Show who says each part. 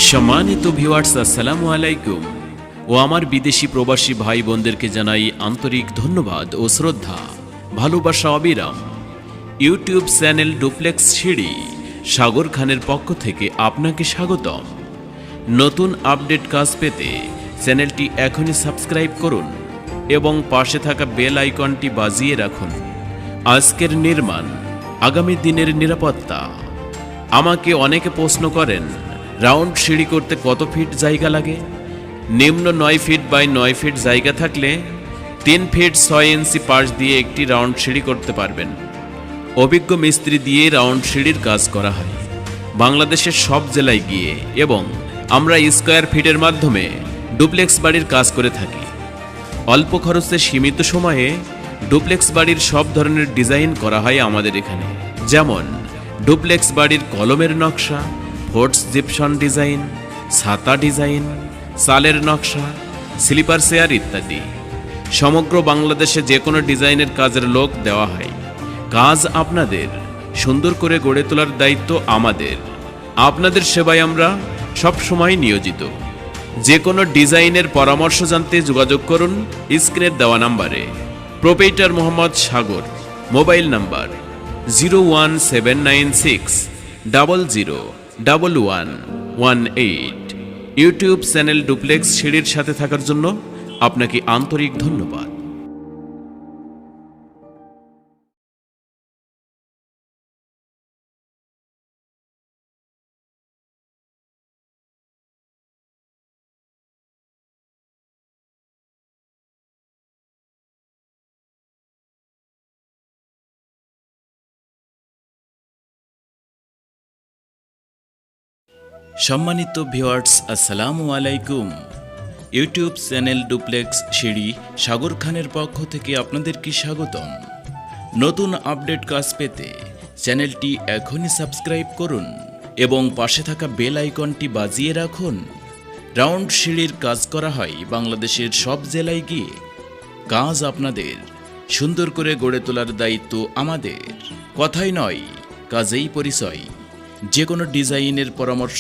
Speaker 1: সম্মানিত ভিউয়ার্স, আসসালামু আলাইকুম ও আমার বিদেশি প্রবাসী ভাই বোনদেরকে জানাই আন্তরিক ধন্যবাদ ও শ্রদ্ধা, ভালোবাসা অবিরাম। ইউটিউব চ্যানেল ডুপ্লেক্স সিঁড়ি সাগর খানের পক্ষ থেকে আপনাকে স্বাগতম। নতুন আপডেট কাজ পেতে চ্যানেলটি এখনই সাবস্ক্রাইব করুন এবং পাশে থাকা বেল আইকনটি বাজিয়ে রাখুন। আজকের নির্মাণ, আগামী দিনের নিরাপত্তা। আমাকে অনেকে প্রশ্ন করেন, রাউন্ড সিঁড়ি করতে কত ফিট জায়গা লাগে? নিম্ন 9 ফিট বাই 9 ফিট জায়গা থাকলে 3 ফিট 6 ইঞ্চি পাশ দিয়ে একটি রাউন্ড সিঁড়ি করতে পারবেন। অভিজ্ঞ মিস্ত্রি দিয়ে রাউন্ড সিঁড়ির কাজ করা হয় বাংলাদেশের সব জেলায় গিয়ে, এবং আমরা স্কয়ার ফিটের মাধ্যমে ডুপ্লেক্স বাড়ির কাজ করে থাকি। অল্প খরচে সীমিত সময়ে ডুপ্লেক্স বাড়ির সব ধরনের ডিজাইন করা হয় আমাদের এখানে, যেমন ডুপ্লেক্স বাড়ির কলমের নকশা, ফোর্টস জিপসন ডিজাইন, ছাতা ডিজাইন, চালের নকশা, স্লিপার চেয়ার ইত্যাদি। সমগ্র বাংলাদেশে যে কোনো ডিজাইনের কাজের লোক দেওয়া হয়। কাজ আপনাদের সুন্দর করে গড়ে তোলার দায়িত্ব আমাদের। আপনাদের সেবায় আমরা সব সময় নিয়োজিত। যে কোনো ডিজাইনের পরামর্শ জানতে যোগাযোগ করুন স্ক্রিনের দেওয়া নাম্বারে। Proprietor Mohammad Sagar, mobile number 01796001118। YouTube channel duplex সিঁড়ির সাথে থাকার জন্য আপনাকে আন্তরিক ধন্যবাদ। সম্মানিত ভিউয়ার্স, আসসালামু আলাইকুম। ইউটিউব চ্যানেল ডুপ্লেক্স সিঁড়ি সাগর খানের পক্ষ থেকে আপনাদেরকে স্বাগতম। নতুন আপডেট কাজ পেতে চ্যানেলটি এখনই সাবস্ক্রাইব করুন এবং পাশে থাকা বেল আইকনটি বাজিয়ে রাখুন। রাউন্ড সিঁড়ির কাজ করা হয় বাংলাদেশের সব জেলায় গিয়ে। কাজ আপনাদের সুন্দর করে গড়ে তোলার দায়িত্ব আমাদের। কথাই নয়, কাজেই পরিচয়। যে কোনো ডিজাইনের পরামর্শ